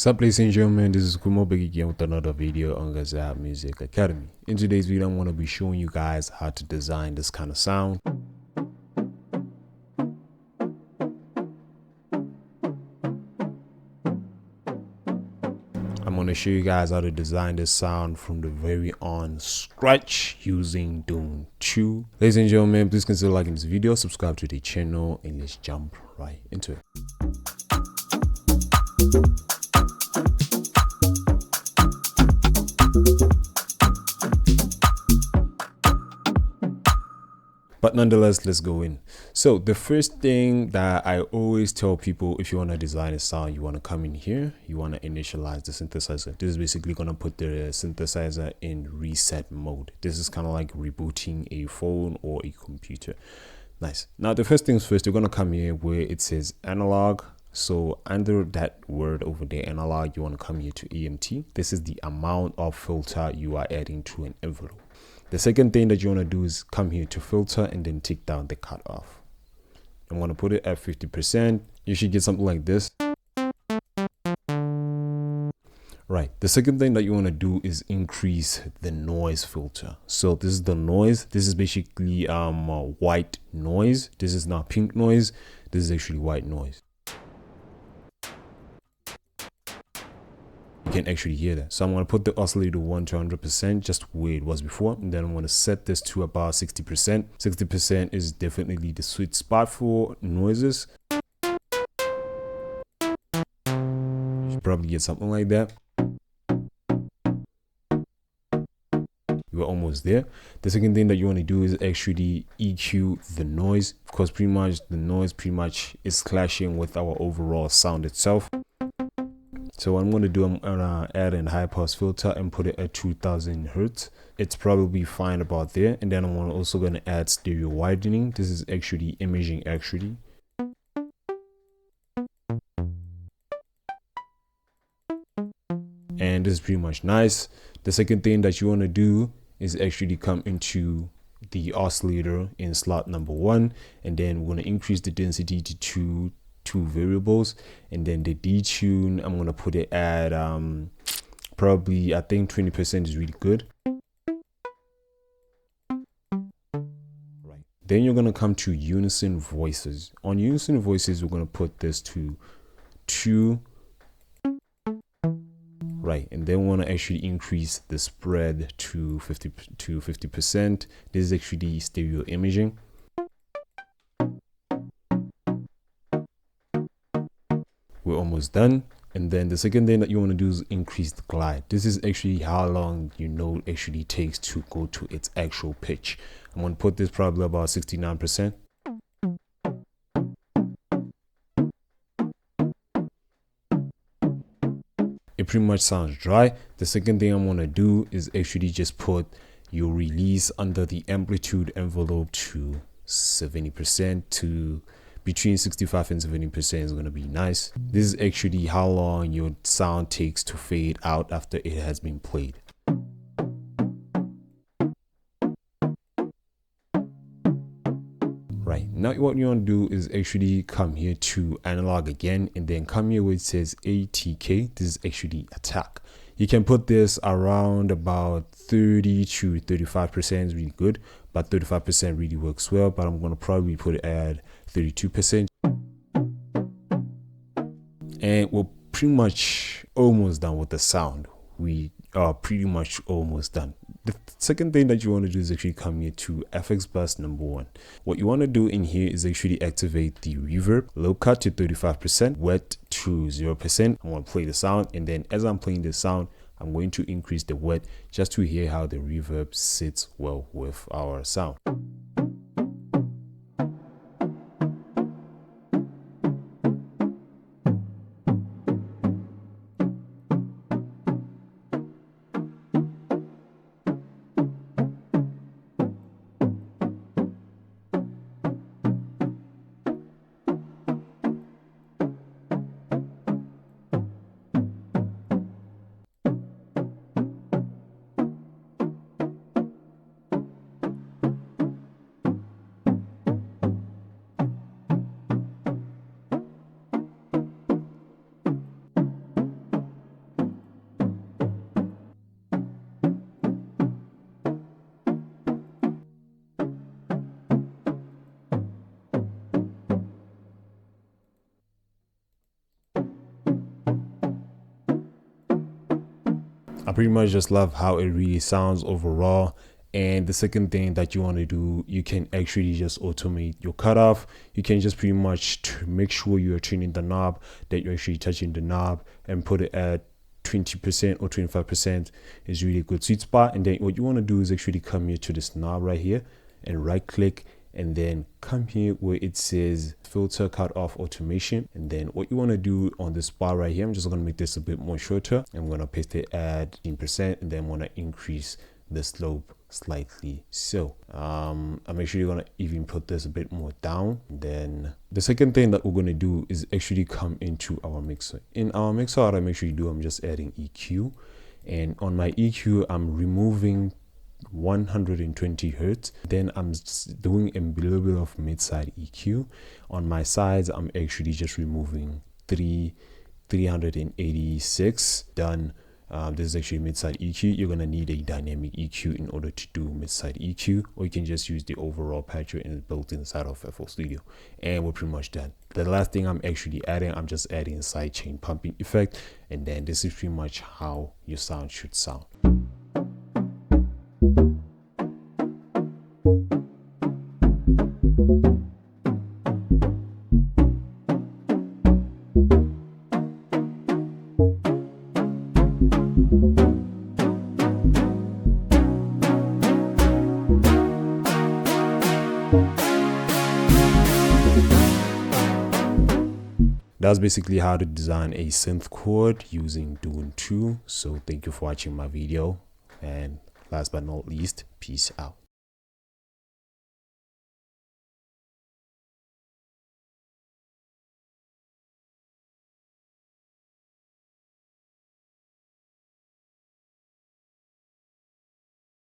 Sup ladies and gentlemen, this is Kumo Big again with another video on Gazelle Music Academy. In today's video, I'm going to be showing you guys how to design this kind of sound. I'm going to show you guys how to design this sound from the very on scratch using DUNE 2. Ladies and gentlemen, please consider liking this video, subscribe to the channel, and let's jump right into it. But nonetheless, let's go in. So the first thing that I always tell people, if you want to design a sound, you want to come in here, you want to initialize the synthesizer. This is basically going to put the synthesizer in reset mode. This is kind of like rebooting a phone or a computer. Nice. Now the first things first, you're going to come here where it says analog. So under that word over there, analog, you want to come here to EMT. This is the amount of filter you are adding to an envelope. The second thing that you want to do is come here to filter and then take down the cutoff. I'm going to put it at 50%. You should get something like this. Right. The second thing that you want to do is increase the noise filter. So this is the noise. This is basically white noise. This is not pink noise. This is actually white noise. You can actually hear that. So I'm going to put the oscillator 1 to 100%, just where it was before, and then I'm going to set this to about 60%. 60% is definitely the sweet spot for noises. You should probably get something like that. You're almost there. The second thing that you want to do is actually EQ the noise, because pretty much the noise is clashing with our overall sound itself. So what I'm going to do, I'm going to add a high pass filter and put it at 2000 Hertz. It's probably fine about there. And then I'm also going to add stereo widening. This is actually imaging actually. And this is pretty much nice. The second thing that you want to do is actually come into the oscillator in slot number 1. And then we're going to increase the density to two variables, and then the detune, I'm going to put it at probably, I think 20% is really good. Right. Then you're going to come to unison voices. On unison voices, we're going to put this to 2. Right. And then we want to actually increase the spread to 50%. This is actually stereo imaging. We're almost done. And then the second thing that you want to do is increase the glide. This is actually how long your note actually takes to go to its actual pitch. I'm going to put this probably about 69%. It pretty much sounds dry. The second thing I'm going to do is actually just put your release under the amplitude envelope to 70% to between 65 and 70% is going to be nice. This is actually how long your sound takes to fade out after it has been played. Right, now what you want to do is actually come here to analog again, and then come here where it says ATK. This is actually attack. You can put this around about 30 to 35% is really good, but 35% really works well, but I'm going to probably put it at 32%. And we're pretty much almost done with the sound. We are pretty much almost done. The second thing that you want to do is actually come here to FX bus number 1. What you want to do in here is actually activate the reverb, low cut to 35%, wet to 0%. I'm going to play the sound, and then as I'm playing the sound, I'm going to increase the wet just to hear how the reverb sits well with our sound. I pretty much just love how it really sounds overall. And the second thing that you want to do, you can actually just automate your cutoff. You can just pretty much make sure you're tuning the knob, that you're actually touching the knob, and put it at 20% or 25% is really a good sweet spot. And then what you want to do is actually come here to this knob right here and right click, and then come here where it says filter cutoff automation. And then what you want to do on this bar right here, I'm just going to make this a bit more shorter. I'm going to paste it at 10%, and then want to increase the slope slightly. So I'm actually going to even put this a bit more down. Then the second thing that we're going to do is actually come into our mixer. In our mixer, what I'm actually do, I'm just adding EQ, and on my EQ I'm removing 120 hertz. Then I'm doing a little bit of mid-side EQ. On my sides, I'm actually just removing 386. Done. This is actually mid-side EQ. You're gonna need a dynamic EQ in order to do mid-side EQ, or you can just use the overall patcher and it's built inside of FL Studio, and we're pretty much done. The last thing I'm actually adding, I'm just adding a sidechain pumping effect, and then this is pretty much how your sound should sound. That's basically how to design a synth chord using DUNE 2. So thank you for watching my video, and last but not least, peace out.